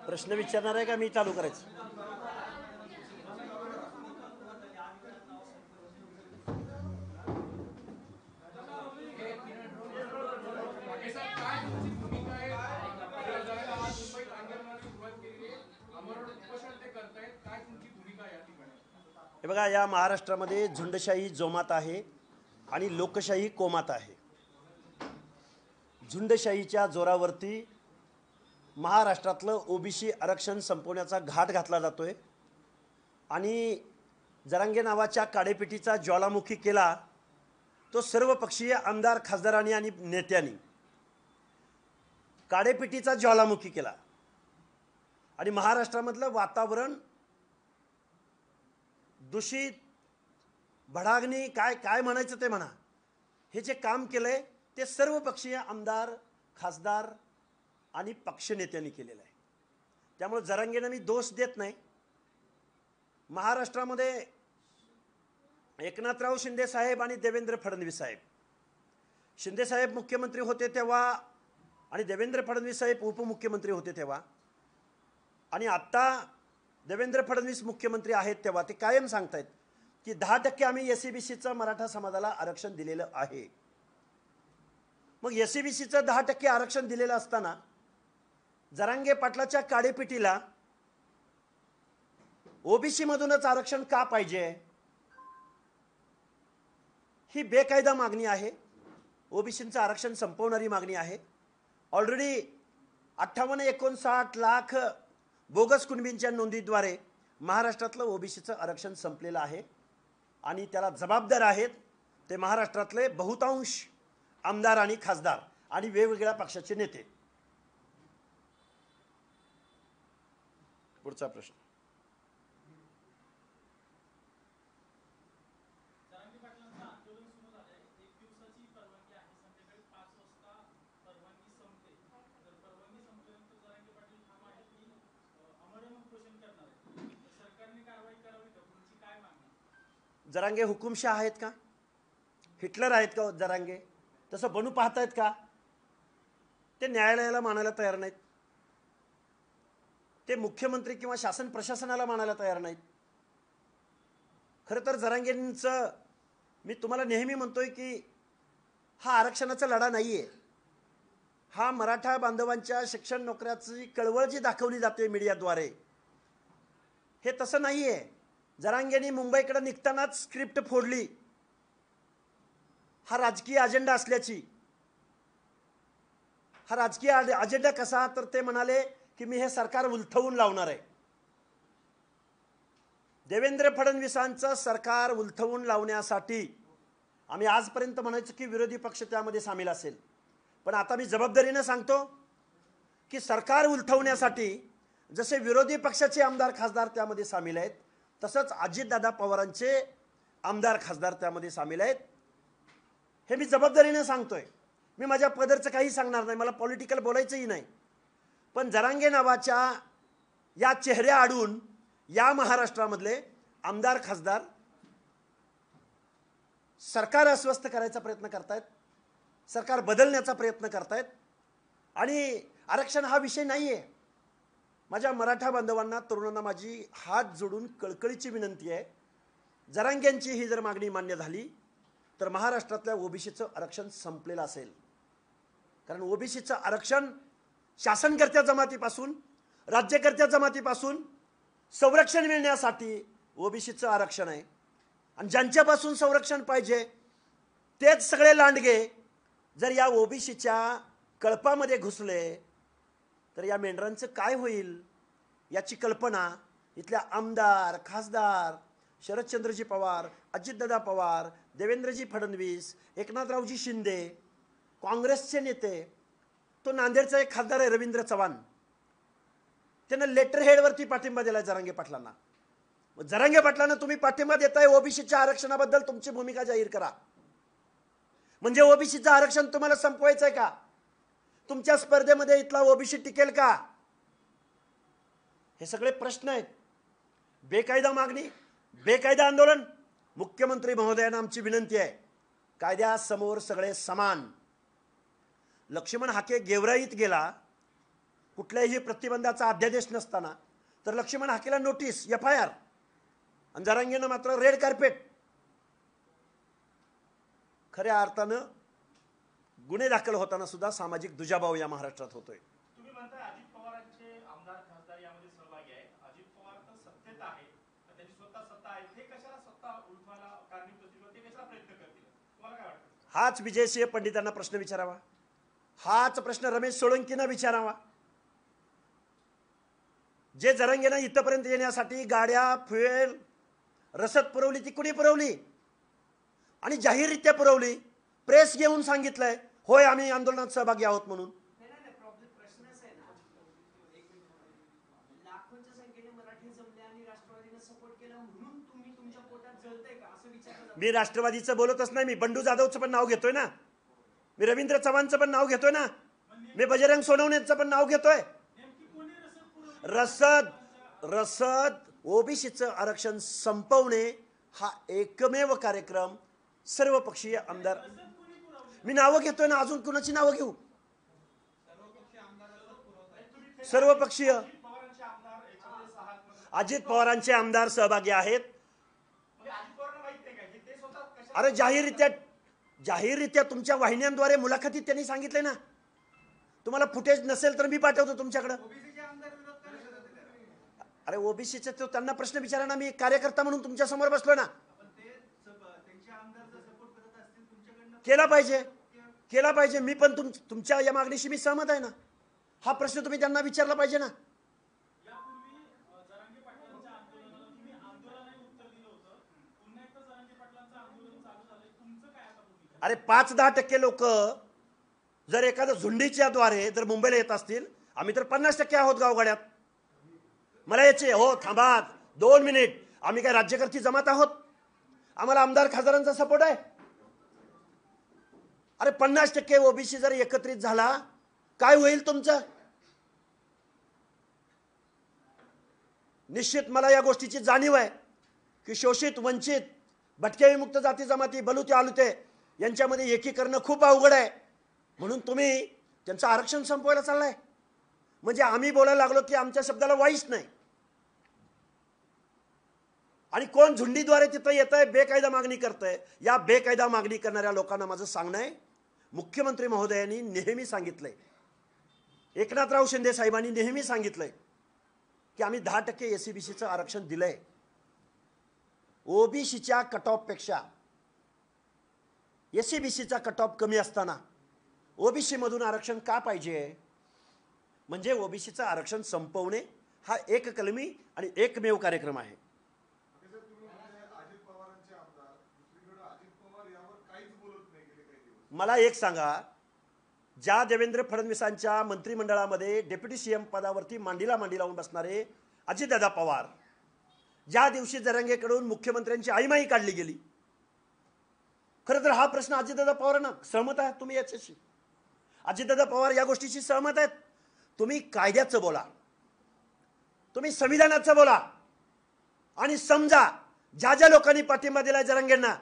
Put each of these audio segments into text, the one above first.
प्रश्न विचारणार आहे का मी चालू करायचं? हे बघा, या महाराष्ट्रामध्ये झुंडशाही जोमात आहे आणि लोकशाही कोमात आहे. झुंडशाहीच्या जोरावरती महाराष्ट्रातलं ओबीसी आरक्षण संपवण्याचा घाट घातला जातोय आणि जरांगे नावाच्या काडेपेटीचा ज्वालामुखी केला तो सर्वपक्षीय आमदार खासदारांनी आणि नेत्यांनी. काडेपेटीचा ज्वालामुखी केला आणि महाराष्ट्रामधलं वातावरण दूषित, भडागणी, काय म्हणायचं ते म्हणा, हे जे काम केलंय ते सर्वपक्षीय आमदार, खासदार आणि पक्षनेत्यांनी केलेलं आहे. त्यामुळे जरांगेंना मी दोष देत नाही. महाराष्ट्रामध्ये एकनाथराव शिंदे साहेब आणि देवेंद्र फडणवीस साहेब, शिंदे साहेब मुख्यमंत्री होते तेव्हा आणि देवेंद्र फडणवीस साहेब उपमुख्यमंत्री होते तेव्हा, आणि आत्ता देवेंद्र फडणवीस मुख्यमंत्री आहेत तेव्हा ते कायम सांगतायत की 10% आम्ही एससीबीसीचं मराठा समाजाला आरक्षण दिलेलं आहे. मग एससीबीसीचं 10% आरक्षण दिलेलं असताना जरांगे पाटलाच्या काडेपिटीला ओबीसी मधूनच आरक्षण का पाहिजे? ही बेकायदा मागणी आहे. ओबीसीचं आरक्षण संपवणारी मागणी आहे. ऑलरेडी 58-59 लाख बोगस कुणबींच्या नोंदीद्वारे महाराष्ट्रातलं ओबीसीचं आरक्षण संपलेलं आहे आणि त्याला जबाबदार आहेत ते महाराष्ट्रातले बहुतांश आमदार आणि खासदार आणि वेगवेगळ्या पक्षाचे नेते. पुढचा प्रश्न. जरांगे हुकुमशाह आहेत का? हिटलर आहेत का जरांगे? तसं बनू पाहतायत का? ते न्यायालयाला मानायला तयार नाहीत. ते मुख्यमंत्री किंवा शासन प्रशासनाला मानायला तयार नाहीत. खरं तर जरांगेंचं मी तुम्हाला नेहमी म्हणतोय की हा आरक्षणाचा लढा नाहीये. हा मराठा बांधवांच्या शिक्षण नोकऱ्याची कळवळ जी दाखवली जाते मीडियाद्वारे, हे तसं नाहीये. जरांगेंनी मुंबईकडे निघतानाच स्क्रिप्ट फोडली हा राजकीय अजेंडा असल्याची. हा राजकीय अजेंडा कसा? तर ते म्हणाले की मी हे सरकार उलथवून लावणार आहे. देवेंद्र फडणवीसांचं सरकार उलथवून लावण्यासाठी आम्ही आजपर्यंत म्हणायचो की विरोधी पक्ष त्यामध्ये सामील असेल, पण आता मी जबाबदारीने सांगतो की सरकार उलथवण्यासाठी जसे विरोधी पक्षाचे आमदार खासदार त्यामध्ये सामील आहेत, तसंच अजितदादा पवारांचे आमदार खासदार त्यामध्ये सामील आहेत. हे मी जबाबदारीने सांगतोय. मी माझ्या पदरचं काही सांगणार नाही, मला पॉलिटिकल बोलायचंही नाही. पण जरांगे नावाच्या या चेहऱ्या आडून या महाराष्ट्रामधले आमदार खासदार सरकार अस्वस्थ करायचा प्रयत्न करतायत, सरकार बदलण्याचा प्रयत्न करतायत. आणि आरक्षण हा विषय नाहीये. माझ्या मराठा बांधवांना, तरुणांना माझी हात जोडून कळकळीची विनंती आहे, जरांगेंची ही जर मागणी मान्य झाली तर महाराष्ट्रातल्या ओबीसीचं आरक्षण संपलेलं असेल. कारण ओबीसीचं आरक्षण शासनकर्त्या जमातीपासून, राज्यकर्त्या जमातीपासून संरक्षण मिळण्यासाठी ओबीसीचं आरक्षण आहे. आणि ज्यांच्यापासून संरक्षण पाहिजे तेच सगळे लांडगे जर या ओबीसीच्या कळपामध्ये घुसले तर या मेंढरांचं काय होईल याची कल्पना इथल्या आमदार, खासदार शरदचंद्रजी पवार, अजितदादा पवार, देवेंद्रजी फडणवीस, एकनाथरावजी शिंदे, काँग्रेसचे नेते, तो नांदेडचा एक खासदार आहे रवींद्र चव्हाण, त्यानं लेटर हेडवरती पाठिंबा दिला जरांगे पाटलांना. जरांगे पाटलांना तुम्ही पाठिंबा देताय, ओबीसीच्या आरक्षणाबद्दल तुमची भूमिका जाहीर करा. म्हणजे ओबीसीचं आरक्षण तुम्हाला संपवायचंय का? तुमच्या स्पर्धेमध्ये इथला ओबीसी टिकेल का? हे सगळे प्रश्न आहेत. बेकायदा मागणी, बेकायदा आंदोलन. मुख्यमंत्री महोदयांना आमची विनंती आहे, कायद्यासमोर सगळे समान. लक्ष्मण हाके गेवराईत गेला कुठल्याही प्रतिबंधाचा अध्यादेश नसताना तर लक्ष्मण हाकेला नोटीस, FIR, आणि जरांगेनं मात्र रेड कार्पेट. खऱ्या अर्थानं गुन्हे दाखल होताना सुद्धा सामाजिक दुजाभाव या महाराष्ट्रात होतोय. तुम्ही म्हणता अजित पवारांचे आमदार खासदार यामध्ये सहभागी आहे. अजित पवार तर सत्तेत आहे, त्यांची स्वतः सत्ता आहे, ते कशाला सत्ता उलटवायला कारणीभूत असतील, ते कशाला प्रयत्न करतील, तुम्हाला काय वाटतं? हाच विजयसिंह पंडितांना प्रश्न विचारावा, हाच प्रश्न रमेश सोळंकींना विचारावा. जे जरांगेनं इथपर्यंत येण्यासाठी गाड्या, फ्युएल, रसद पुरवली ती कुणी पुरवली आणि जाहीररित्या पुरवली. प्रेस घेऊन सांगितलंय होय आम्ही आंदोलनात सहभागी आहोत म्हणून. प्रश्नच आहे ना, लाखोंच्या संख्येने मराठी जमले आणि राष्ट्रवादीने सपोर्ट केला म्हणून तुम्ही तुमच्या पोटात जळतंय का असं विचारलं. मी राष्ट्रवादीचं बोलतच नाही, मी बंडू जाधवचं पण नाव घेतोय ना, मी रवींद्र चव्हाणचं पण नाव घेतोय ना, मी बजरंग सोनवणेचं पण नाव घेतोय. रसद ओबीसीचं आरक्षण संपवणे हा एकमेव कार्यक्रम सर्वपक्षीय आमदार. मी नावं घेतोय ना, अजून कुणाची नावं घेऊ? सर्वपक्षीय अजित पवारांचे आमदार सहभागी आहेत. अरे जाहीररित्या तुमच्या वाहिन्यांद्वारे मुलाखतीत त्यांनी सांगितले ना. तुम्हाला फुटेज नसेल तर मी पाठवतो तुमच्याकडे. अरे ओबीसीचे तो त्यांना प्रश्न विचारा ना, मी कार्यकर्ता म्हणून तुमच्या समोर बसलो ना. केला पाहिजे मी पण तुमच्या या मागणीशी मी सहमत आहे ना. हा प्रश्न तुम्ही त्यांना विचारला पाहिजे ना. अरे 5-10% लोक जर एखाद्या झुंडीच्या द्वारे जर मुंबईला येत असतील, आम्ही तर 50% आहोत गावगाड्यात. मला याचे हो थांबा 2 मिनिट, आम्ही काय राज्यकर्ती जमात आहोत? आम्हाला आमदार खासदारांचा सपोर्ट आहे. अरे 50% ओबीसी जर एकत्रित झाला काय होईल तुमचं? निश्चित मला या गोष्टीची जाणीव आहे की शोषित, वंचित, भटके विमुक्त जाती जमाती, बलुते आलुते यांच्यामध्ये एकीकरण खूप अवघड आहे. म्हणून तुम्ही त्यांचं आरक्षण संपवायला चाललाय. म्हणजे आम्ही बोलायला लागलो की आमच्या शब्दाला वाईच नाही. आणि कोण झुंडीद्वारे तिथं येतंय, बेकायदा मागणी करतंय. या बेकायदा मागणी करणाऱ्या लोकांना माझं सांगणं आहे, मुख्यमंत्री महोदयांनी नेहमी सांगितलंय, एकनाथराव शिंदे साहेबांनी नेहमी सांगितलंय की आम्ही 10% एससीबीसीचं आरक्षण दिलंय. ओबीसीच्या कट ऑफ पेक्षा एससीबीसीचा कट ऑफ कमी असताना ओबीसी मधून आरक्षण का पाहिजे? म्हणजे ओबीसीचं आरक्षण संपवणे हा एककलमी आणि एकमेव कार्यक्रम आहे. मला एक सांगा, ज्या देवेंद्र फडणवीसांच्या मंत्रिमंडळामध्ये डेप्युटी सीएम पदावरती मांडीला मांडी लावून बसणारे अजितदादा पवार, ज्या दिवशी जरांगेकडून मुख्यमंत्र्यांची आईमाई काढली गेली, खरं तर हा प्रश्न अजितदादा पवारांना सहमत आहे तुम्ही याच्याशी? अजितदादा पवार या गोष्टीशी सहमत आहेत? तुम्ही कायद्याचं बोला, तुम्ही संविधानाचं बोला आणि समजा ज्या ज्या लोकांनी पाठिंबा दिलाय जरांगेंना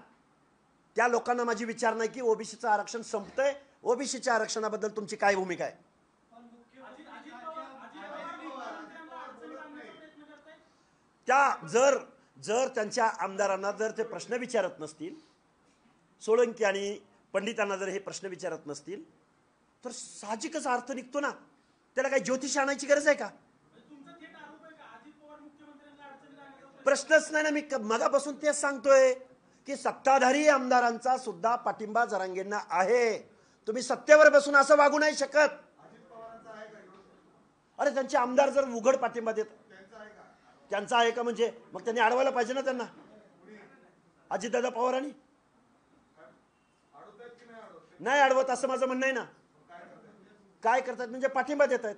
त्या लोकांना माझी विचार नाही की ओबीसीचं आरक्षण संपतंय, ओबीसीच्या आरक्षणाबद्दल तुमची काय भूमिका आहे? त्या जर त्यांच्या आमदारांना जर ते प्रश्न विचारत नसतील, सोळंकी आणि पंडितांना जर हे प्रश्न विचारत नसतील, तर साहजिकच अर्थ निघतो ना. त्याला काही ज्योतिष आणायची गरज आहे का? प्रश्नच नाही ना. मी मगापासून तेच सांगतोय की सत्ताधारी आमदारांचा सुद्धा पाठिंबा जरांगेंना आहे. तुम्ही सत्तेवर बसून असं वागू नाही शकत. अरे त्यांचे आमदार जर उघड पाठिंबा देत, त्यांचा आहे का? म्हणजे मग त्यांनी अडवायला पाहिजे ना त्यांना. अजितदादा पवारांनी नाही अडवत असं माझं म्हणणं आहे ना. काय करतात म्हणजे पाठिंबा देत आहेत.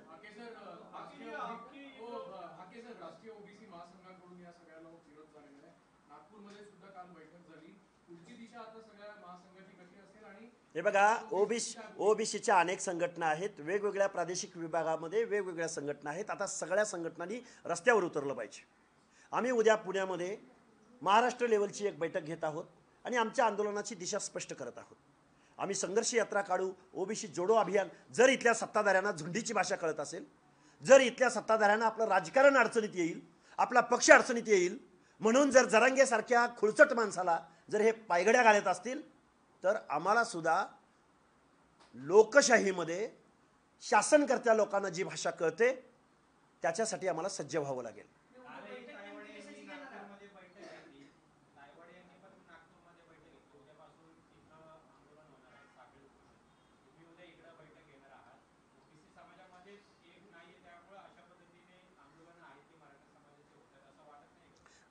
हे बघा, ओबीसीच्या अनेक संघटना आहेत, वेगवेगळ्या प्रादेशिक विभागामध्ये वेगवेगळ्या संघटना आहेत. आता सगळ्या संघटनांनी रस्त्यावर उतरलं पाहिजे. आम्ही उद्या पुण्यामध्ये महाराष्ट्र लेवलची एक बैठक घेत आहोत आणि आमच्या आंदोलनाची दिशा स्पष्ट करत आहोत. आम्ही संघर्ष यात्रा काढू, ओबीसी जोडो अभियान. जर इथल्या सत्ताधाऱ्यांना झुंडीची भाषा कळत असेल जर इथल्या सत्ताधाऱ्यांना आपलं राजकारण अडचणीत येईल, आपला पक्ष अडचणीत येईल म्हणून जर जरांगेसारख्या खुळचट माणसाला जर हे पायगड्या घालत असतील तर आम्हाला सुद्धा लोकशाहीमध्ये शासनकर्त्या लोकांना जी भाषा कळते त्याच्यासाठी आम्हाला सज्ज व्हावं लागेल.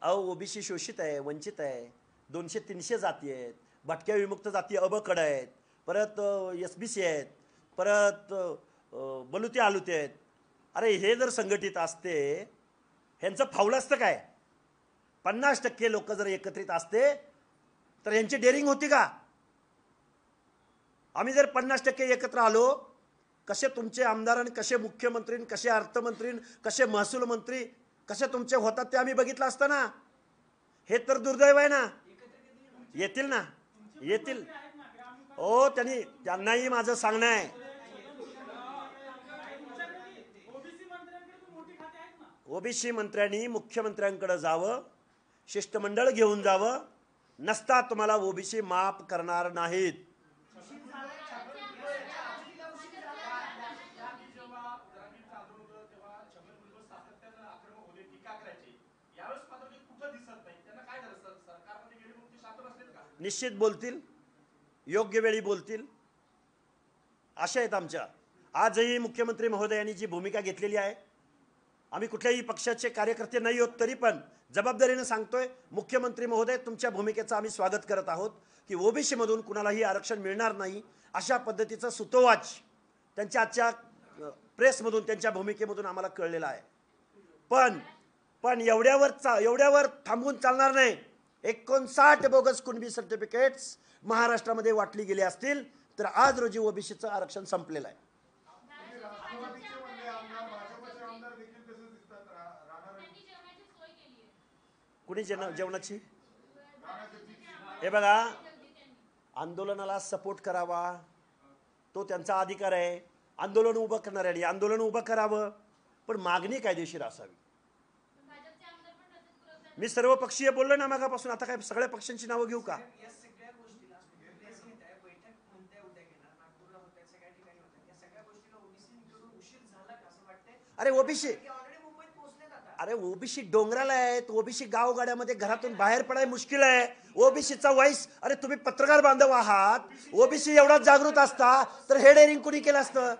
अहो ओबीसी शोषित आहे, वंचित आहे, 200-300 जाती आहेत, भटक्या विमुक्त जाती अबकड आहेत, परत SBC आहेत, परत बलुते आलुते आहेत. अरे हे जर संघटित असते ह्यांचं फावलं असतं काय? 50% लोक जर एकत्रित असते तर यांची डेअरिंग होती का? आम्ही जर 50% एकत्र आलो, कसे तुमचे आमदार आणि कसे मुख्यमंत्री, कसे अर्थमंत्री, कसे महसूल मंत्री कसे तुमचे होतात ते आम्ही बघितलं असतं ना. हे तर दुर्दैव आहे ना. येतील ना, येतील. हो, त्यांनाही माझं सांगणं आहे, ओबीसी मंत्र्यांनी मुख्यमंत्र्यांकडे जावं, शिष्टमंडळ घेऊन जावं, नसता तुम्हाला ओबीसी माफ करणार नाहीत. निश्चित बोलतील, योग्य वेळी बोलतील, आशा आहेत आमच्या. आजही मुख्यमंत्री महोदयांनी जी भूमिका घेतलेली आहे, आम्ही कुठल्याही पक्षाचे कार्यकर्ते नाही आहोत तरी पण जबाबदारीने सांगतोय, मुख्यमंत्री महोदय तुमच्या भूमिकेचं आम्ही स्वागत करत आहोत की ओबीसी मधून कुणालाही आरक्षण मिळणार नाही अशा पद्धतीचं सुतोवाच त्यांच्या आजच्या प्रेसमधून त्यांच्या भूमिकेमधून आम्हाला कळलेलं आहे. पण एवढ्यावर थांबून चालणार नाही. 59 बोगस कुणबी सर्टिफिकेट्स महाराष्ट्रामध्ये वाटली गेली असतील तर आज रोजी ओबीसीचं आरक्षण संपलेलं आहे. कुणी जेवणाची? हे बघा, आंदोलनाला सपोर्ट करावा तो त्यांचा अधिकार आहे. आंदोलन उभं करणाऱ्यांनी आंदोलन उभं करावं, पण मागणी कायदेशीर असावी. मी सर्व पक्षीय बोललो ना मागापासून. आता काय सगळ्या पक्षांची नावं घेऊ का? अरे ओबीसी डोंगराला आहेत, ओबीसी गावगाड्यामध्ये घरातून बाहेर पडाय मुश्किल आहे. ओबीसीचा वॉइस, अरे तुम्ही पत्रकार बांधव आहात, ओबीसी एवढा जागृत असता तर हे डेअरिंग कुणी केलं असतं?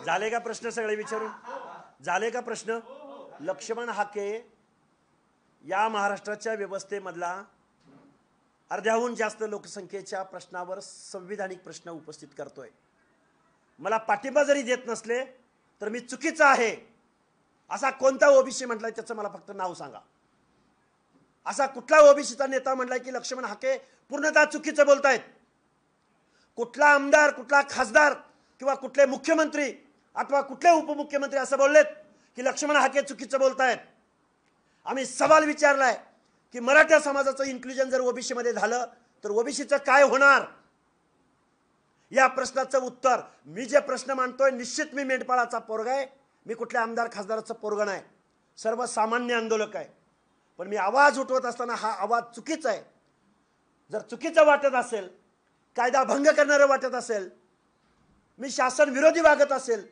झाले का प्रश्न सगळे विचारून? झाले का प्रश्न? लक्ष्मण हाके या महाराष्ट्राच्या व्यवस्थेमधला अर्ध्याहून जास्त लोकसंख्येच्या प्रश्नावर संविधानिक प्रश्न उपस्थित करतोय. मला पाठिंबा जरी देत नसले तर मी चुकीचा आहे असा कोणता ओबीसी म्हटलाय त्याचं मला फक्त नाव सांगा. असा कुठला ओबीसीचा नेता म्हटलाय की लक्ष्मण हाके पूर्णतः चुकीचं बोलतायत? कुठला आमदार, कुठला खासदार किंवा कुठले मुख्यमंत्री अथवा कुठले उपमुख्यमंत्री असं बोललेत की लक्ष्मण हाके चुकीचं बोलतायत? आम्ही सवाल विचारलाय की मराठा समाजाचं इन्क्लुजन जर ओबीसी मध्ये झालं तर ओबीसीचं काय होणार? या प्रश्नाचं उत्तर, मी जे प्रश्न मांडतोय निश्चित मी मेंढपाळाचा पोरगा आहे, मी कुठल्या आमदार खासदाराचं पोरगा नाही, सर्वसामान्य आंदोलक आहे. पण मी आवाज उठवत असताना हा आवाज चुकीचा आहे. जर चुकीचं वाटत असेल, कायदा भंग करणारं वाटत असेल, मी शासन विरोधी वागत असेल,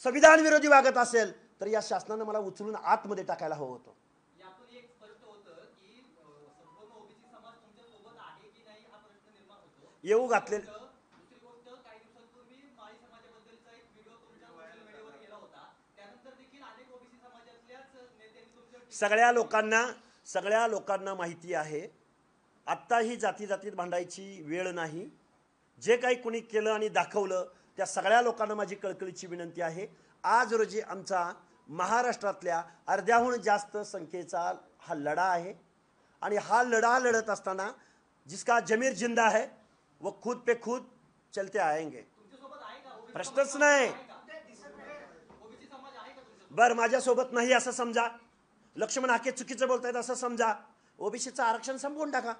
संविधान विरोधी वागत असेल तर या शासनाने मला उचलून आतमध्ये टाकायला हवं होतं. यातून एक स्पष्ट होतं की संपूर्ण ओबीसी समाज तुमच्या सोबत आहे की नाही हा प्रश्न निर्माण होतो. येऊ घातले. दुसरी गोष्ट, काही दिवसांपूर्वी माळी समाजाबद्दलचा एक व्हिडिओ तुमच्या सोशल मीडियावर गेला होता. त्यानंतर देखील अनेक ओबीसी समाजातल्याच नेत्यांनी तुमच्या सगळ्या लोकांना माहिती आहे. आत्ता ही जातीत भांडायची वेळ नाही. जे काही कोणी केलं आणि दाखवलं त्या सगळ्या लोकांना माझी कळकळीची विनंती आहे. आज रोजी आमचा महाराष्ट्रातल्या अर्ध्याहून जास्त संख्येचा हा लढा आहे आणि हा लढा लढत असताना जिसका जमीर जिंदा है वो खुद पे खुद चलते आएंगे. तुमच्यासोबत आहे का ओबीसी प्रश्नच नाही. ओबीसी समाज आहे का तुमच्यासोबत? बर माझ्यासोबत नाही असं समजा, लक्ष्मण हाके चुकीचं बोलतायत असं समजा, ओबीसीचं आरक्षण संपवून टाका,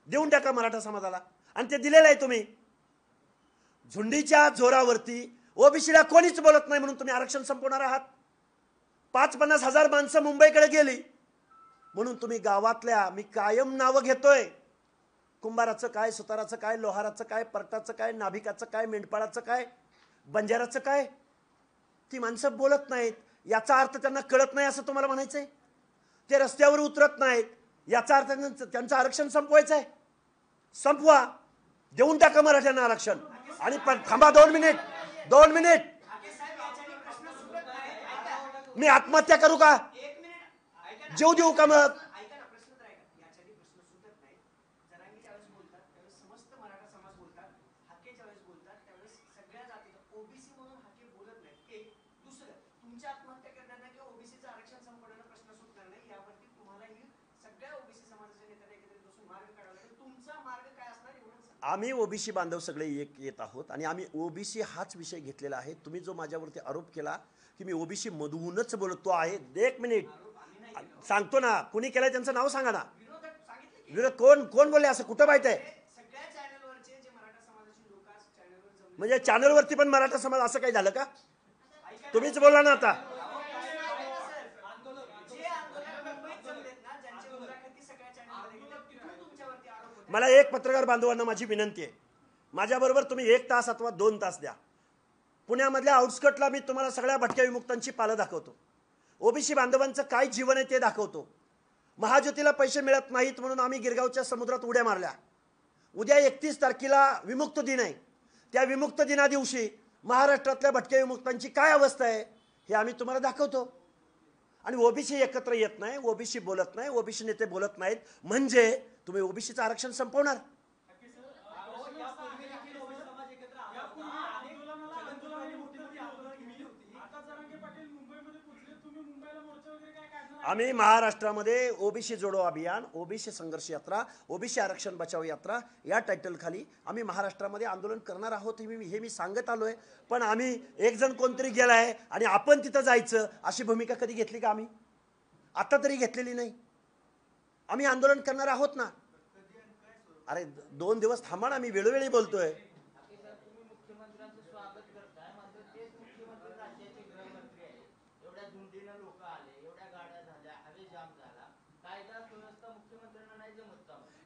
देऊन टाका मराठा समाजाला. आणि ते दिलेलं आहे तुम्ही. झुंडीच्या जोरावरती ओबीसीला कोणीच बोलत नाही म्हणून तुम्ही आरक्षण संपवणार आहात. 50-50 हजार माणसं मुंबईकडे गेली म्हणून तुम्ही गावातल्या, मी कायम नावं घेतोय, कुंभाराचं काय, सुताराचं काय, लोहाराचं काय, परटाचं काय, नाभिकाचं काय, मेंढपाळाचं काय, बंजाराचं काय, ती माणसं बोलत नाहीत. याचा अर्थ त्यांना कळत नाही असं तुम्हाला म्हणायचंय? ते रस्त्यावर उतरत नाहीत याचा अर्थ त्यांचं आरक्षण संपवायचं आहे? संपवा, देऊन टाका मराठ्यांना आरक्षण. आणि पण थांबा 2 मिनिट, 2 मिनिट, मी आत्महत्या करू का? जीव देऊ का? मग आम्ही ओबीसी बांधव सगळे एक येत आहोत आणि आम्ही ओबीसी हाच विषय घेतलेला आहे. तुम्ही जो माझ्यावरती आरोप केला की मी ओबीसी मधूनच बोलतो आहे, 1 मिनिट सांगतो ना, कुणी केलाय त्यांचं नाव सांगा ना. विरोध कोण बोलले असं? कुठं माहित आहे? म्हणजे चॅनलवरती पण मराठा समाज असं काही झालं का? तुम्हीच बोला ना आता. मला एक पत्रकार बांधवांना माझी विनंती आहे, माझ्याबरोबर तुम्ही 1 तास अथवा 2 तास द्या. पुण्यामधल्या आउटस्कटला मी तुम्हाला सगळ्या भटक्या विमुक्तांची पालं दाखवतो, ओबीसी बांधवांचं काय जीवन आहे ते दाखवतो. महाज्योतीला पैसे मिळत नाहीत म्हणून आम्ही गिरगावच्या समुद्रात उड्या मारल्या. उद्या 31 तारखेला विमुक्त दिन आहे. त्या विमुक्त दिना दिवशी महाराष्ट्रातल्या भटक्या विमुक्तांची काय अवस्था आहे हे आम्ही तुम्हाला दाखवतो. आणि ओबीसी एकत्र येत नाही, ओबीसी बोलत नाही, ओबीसी नेते बोलत नाहीत म्हणजे तुम्ही ओबीसीचं आरक्षण संपवणार. आम्ही महाराष्ट्रामध्ये ओबीसी जोडो अभियान, ओबीसी संघर्ष यात्रा, ओबीसी आरक्षण बचाव यात्रा या टायटल खाली आम्ही महाराष्ट्रामध्ये आंदोलन करणार आहोत हे मी सांगत आलोय. पण आम्ही एक जण कोणतरी गेलाय आणि आपण तिथं जायचं अशी भूमिका कधी घेतली का? आम्ही आता तरी घेतलेली नाही. आम्ही आंदोलन करणार आहोत ना. अरे 2 दिवस थांबा ना, मी वेळोवेळी बोलतोय.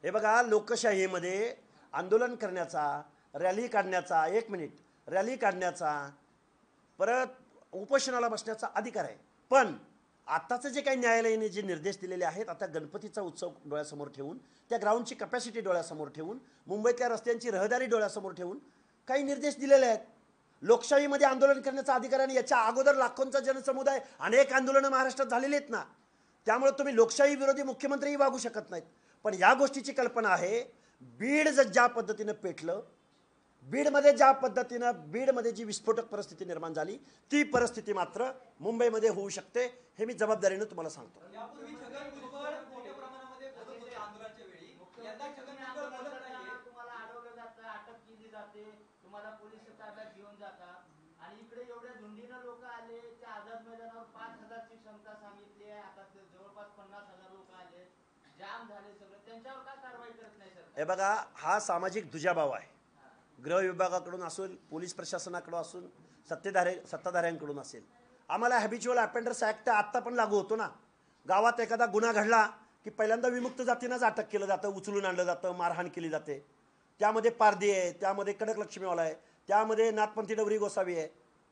हे बघा, लोकशाहीमध्ये आंदोलन करण्याचा, रॅली काढण्याचा, 1 मिनिट, रॅली काढण्याचा, परत उपोषणाला बसण्याचा अधिकार आहे. पण आताचं जे काही न्यायालयाने जे निर्देश दिलेले आहेत, आता गणपतीचा उत्सव डोळ्यासमोर ठेवून, त्या ग्राउंडची कॅपॅसिटी डोळ्यासमोर ठेवून, मुंबईतल्या रस्त्यांची रहदारी डोळ्यासमोर ठेवून काही निर्देश दिलेले आहेत. लोकशाहीमध्ये आंदोलन करण्याचा अधिकार आहे. याच्या अगोदर लाखोंचा जनसमुदाय, अनेक आंदोलनं महाराष्ट्रात झालेली आहेत ना. त्यामुळे तुम्ही लोकशाही विरोधी मुख्यमंत्रीही वागू शकत नाहीत. पण या गोष्टीची कल्पना आहे, बीड ज्या पद्धतीनं पेटलं, बीडमध्ये जी विस्फोटक परिस्थिती निर्माण झाली, ती परिस्थिती मात्र मुंबईमध्ये होऊ शकते. हे मी जबाबदारीने तुम्हाला सांगतो. यापूर्वी छगन भुजबळ मोठ्या प्रमाणामध्ये बोलत होते आंदोलनाच्या वेळी. यंदा छगन भुजबळ बोलत नाहीये. तुम्हाला अडवलं जातं, अटक केली जाते, तुम्हाला पोलीस ताब्यात घेऊन जातात आणि इकडे एवढ्या झुंडीनं लोक आले. त्या आझाद मैदानावर 5000ची क्षमता सांगितली आहे, आता जवळपास 50,000 लोक आले, जाम झाले सगळं. त्यांच्यावर का कारवाई करत नाही सर? हे बघा, हा सामाजिक दुजाभाव आहे. गृह विभागाकडून असेल, पोलीस प्रशासनाकडून असून, सत्ताधाऱ्यांकडून असेल. आम्हाला हॅबिच्युअल अफेंडर्स ॲक्ट आत्ता पण लागू होतो ना. गावात एखादा गुन्हा घडला की पहिल्यांदा विमुक्त जातींनाच अटक केलं जातं, उचलून आणलं जातं, मारहाण केली जाते. त्यामध्ये पारधी आहे, त्यामध्ये कडक लक्ष्मीवाला आहे, त्यामध्ये नाथपंथी डवरी गोसावी आहे,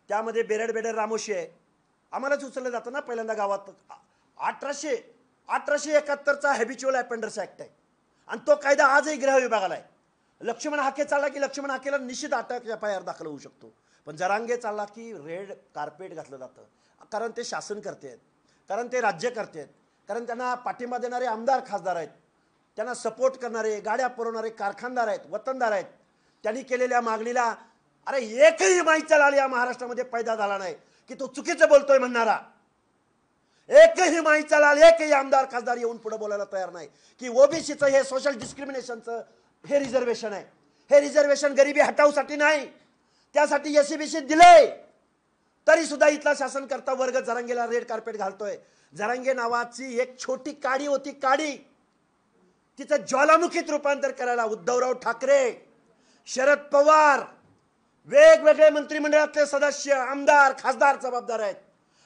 त्यामध्ये बेरड रामोशी आहे. आम्हालाच उचललं जातं ना पहिल्यांदा गावात. 1871चा हॅबिच्युअल अफेंडर्स ॲक्ट आहे आणि तो कायदा आजही गृह विभागाला आहे. लक्ष्मण हाके चालला की लक्ष्मण हाकेला निश्चित अटक FIR दाखल होऊ शकतो. पण जरांगे चालला की रेड कार्पेट घातलं जातं. कारण ते शासन करते आहेत, कारण ते राज्य करते आहेत, कारण त्यांना पाठिंबा देणारे आमदार खासदार आहेत, त्यांना सपोर्ट करणारे, गाड्या पुरवणारे कारखानदार आहेत, वतनदार आहेत. त्यांनी केलेल्या मागणीला अरे एकही माईचा लाल या महाराष्ट्रामध्ये पैदा झाला नाही की तो चुकीचं बोलतोय म्हणणारा. एकही माईचा लाल, एकही आमदार खासदार येऊन पुढे बोलायला तयार नाही की ओबीसीचं हे सोशल डिस्क्रिमिनेशनचं हे रिझर्वेशन आहे. हे रिझर्वेशन गरिबी हटावसाठी नाही, त्यासाठी एससीबीसी दिलंय. तरी सुद्धा इथला शासनकर्ता वर्ग जरांगेला रेड कार्पेट घालतोय. जरांगे नावाची एक छोटी काडी होती, काडी, तिचं ज्वालामुखीत रूपांतर करायला उद्धवराव ठाकरे, शरद पवार, वेगवेगळे मंत्रिमंडळातले सदस्य, आमदार, खासदार जबाबदार आहेत.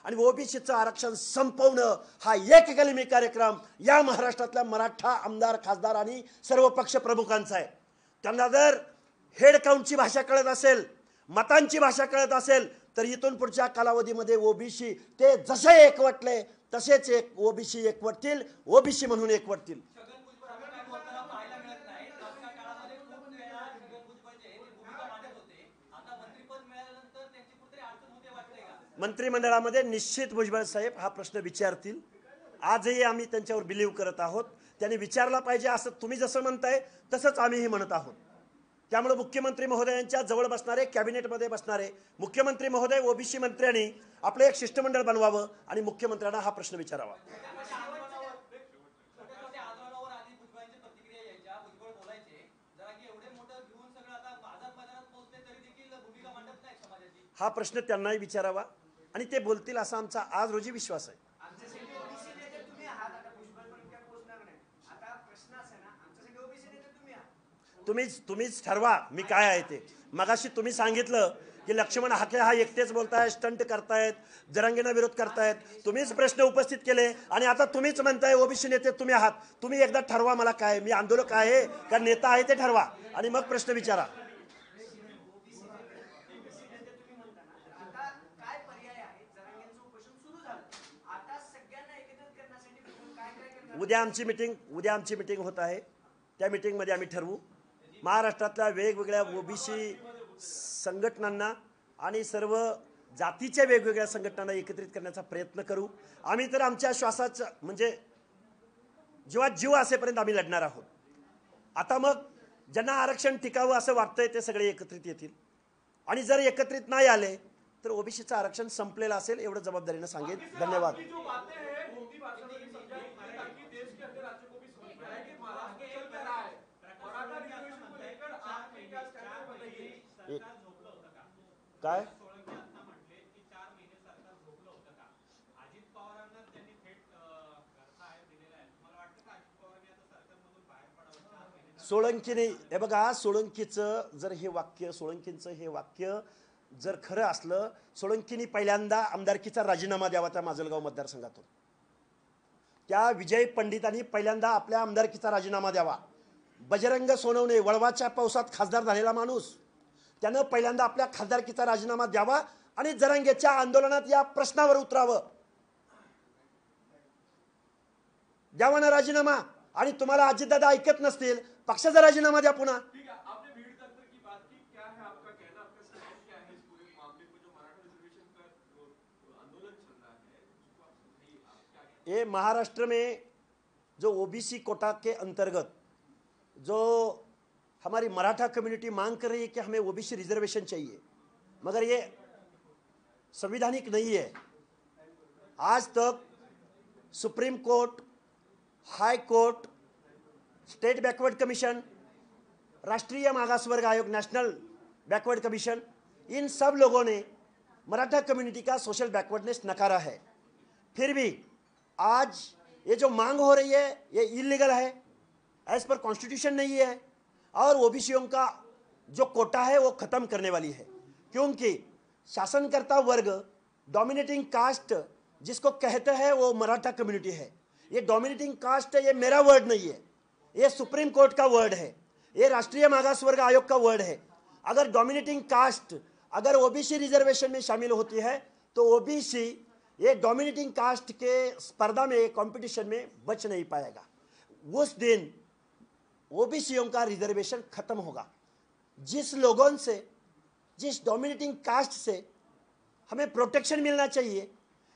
आणि ओबीसीचं आरक्षण संपवणं हा एक कलमी कार्यक्रम या महाराष्ट्रातल्या मराठा आमदार, खासदार आणि सर्व पक्ष प्रमुखांचा आहे. त्यांना जर हेड काउंटची भाषा कळत असेल, मतांची भाषा कळत असेल, तर इथून पुढच्या कालावधीमध्ये ओबीसी ते जसे एकवटले तसेच एक ओबीसी एकवटतील, ओबीसी म्हणून एकवटतील. छगन भुजबळ आता बोलताना पाहायला मिळत नाही. मागच्या काळामध्ये खूप वेळा छगन भुजबळ जे भूमिका मांडत होते, आता मंत्रिपद मिळाल्यानंतर त्यांची कुठेतरी अडचण होते वाटते का? मंत्रिमंडळामध्ये निश्चित भुजबळ साहेब हा प्रश्न विचारतील. आजही आम्ही त्यांच्यावर बिलीव्ह करत आहोत. त्यांनी विचारला पाहिजे असं तुम्ही जसं म्हणताय तसंच आम्हीही म्हणत आहोत. त्यामुळे मुख्यमंत्री महोदयांच्या जवळ बसणारे, कॅबिनेटमध्ये बसणारे मुख्यमंत्री महोदय, ओबीसी मंत्र्यांनी आपलं एक शिष्टमंडळ बनवावं आणि मुख्यमंत्र्यांना हा प्रश्न विचारावा. छोट्या आंदोलनावर आधी भुजबळांची प्रतिक्रिया यायच्या, भुजबळ बोलायचे, जरा की एवढे मोठं घेऊन सगळं आता आझाद मैदानात पोहोचले तरी देखील भूमिका मांडत नाही समाजाची. हा प्रश्न त्यांनाही विचारावा आणि ते बोलतील असा आमचा आज रोजी विश्वास आहे. आमच्यासाठी ओबीसी नेते तुम्ही आहात. आता भुजबळ पण काय पोहोचणार नाही. आता प्रश्न असा आहे ना, आमच्यासाठी ओबीसी नेते तुम्ही आहात. तुम्हीच ठरवा मी काय आहे ते. मगाशी तुम्ही सांगितलं की लक्ष्मण हाके हा एकटेच बोलतायत, स्टंट करतायत, जरांगेंना विरोध करतायत. तुम्हीच प्रश्न उपस्थित केले आणि आता तुम्हीच म्हणताय ओबीसी नेते तुम्ही आहात. तुम्ही एकदा ठरवा मला काय, मी आंदोलक आहे का नेता आहे ते ठरवा आणि मग प्रश्न विचारा. आता काय पर्याय आहे? जरांगेंचं उपोषण सुरू झालं. आता सगळ्यांना एकत्रित करण्यासाठी भुजबळ काय काय करणार? उद्या आमची मीटिंग होत आहे. त्या मीटिंगमध्ये आम्ही ठरवू. महाराष्ट्रातल्या वेगवेगळ्या ओबीसी संघटनांना आणि सर्व जातीच्या वेगवेगळ्या संघटनांना एकत्रित करण्याचा प्रयत्न करू. आम्ही तर आमच्या श्वासाचं म्हणजे जीवात जीव असेपर्यंत आम्ही लढणार आहोत. आता मग ज्यांना आरक्षण टिकावं असं वाटतंय ते सगळे एकत्रित येतील आणि जर एकत्रित नाही आले तर ओबीसीचं आरक्षण संपलेलं असेल एवढं जबाबदारीनं सांगेन. धन्यवाद. काय सोळंकीने हे बघा, सोळंकींचं हे वाक्य जर खरं असलं, सोळंकींनी पहिल्यांदा आमदारकीचा राजीनामा द्यावा त्या माजलगाव मतदारसंघातून. त्या विजय पंडितांनी पहिल्यांदा आपल्या आमदारकीचा राजीनामा द्यावा. बजरंग सोनवणे वळवाच्या पावसात खासदार झालेला माणूस, त्यानं पहिल्यांदा आपल्या खासदारकीचा राजीनामा द्यावा आणि जरांगेच्या आंदोलनात या प्रश्नावर उतरावं. द्यावा ना राजीनामा. आणि तुम्हाला अजितदादा ऐकत नसतील, पक्षाचा राजीनामा द्या पुन्हा. ये महाराष्ट्र में जो ओबीसी कोटा के अंतर्गत जो हमारी मराठा कम्युनिटी मांग कर रही है कि हमें ओबीसी रिजर्वेशन चाहिए, मगर ये संवैधानिक नहीं है. आज तक सुप्रीम कोर्ट, हाई कोर्ट, स्टेट बैकवर्ड कमीशन, राष्ट्रीय मागासवर्ग आयोग, नेशनल बैकवर्ड कमीशन, इन सब लोगों ने मराठा कम्युनिटी का सोशल बैकवर्डनेस नकारा है. फिर भी आज ये जो मांग हो रही है ये इलीगल है, एज पर कॉन्स्टिट्यूशन नहीं है और ओबीसीओं का जो कोटा है वो खत्म करने वाली है. क्योंकि शासनकर्ता वर्ग, डोमिनेटिंग कास्ट जिसको कहते हैं वो मराठा कम्युनिटी है. ये डोमिनेटिंग कास्ट है, ये मेरा वर्ड नहीं है, ये सुप्रीम कोर्ट का वर्ड है, ये राष्ट्रीय मागासवर्ग आयोग का वर्ड है. अगर डोमिनेटिंग कास्ट अगर ओबीसी रिजर्वेशन में शामिल होती है तो ओबीसी ये डोमिनेटिंग कास्ट के स्पर्धा में, कंपटीशन में बच नहीं पाएगा. उस दिन ओबीसीओं का रिजर्वेशन खत्म होगा. जिस लोगों से, जिस डोमिनेटिंग कास्ट से हमें प्रोटेक्शन मिलना चाहिए,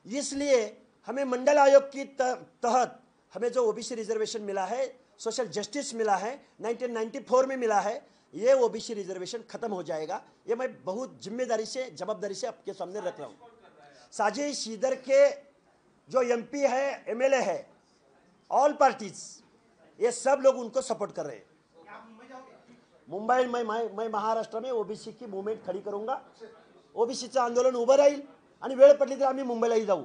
इसलिए हमें मंडल आयोग की तहत हमें जो ओबीसी रिजर्वेशन मिला है, सोशल जस्टिस मिला है, 1994 में मिला है, ये ओबीसी रिजर्वेशन खत्म हो जाएगा. ये मैं बहुत जिम्मेदारी से, जवाबदारी से आपके सामने रख रहा हूँ. साजिद श्रीधर के जो एमपी है, एमएलए है, ऑल पार्टीज, ये सब लोग उनको सपोर्ट कर रहे हैं. मुंबई मैं महाराष्ट्र में ओबीसी की मूवमेंट खड़ी करूंगा, ओबीसीचं आंदोलन उभं राहील आणि वेळ पडली तर आम्ही मुंबईलाही जाऊ.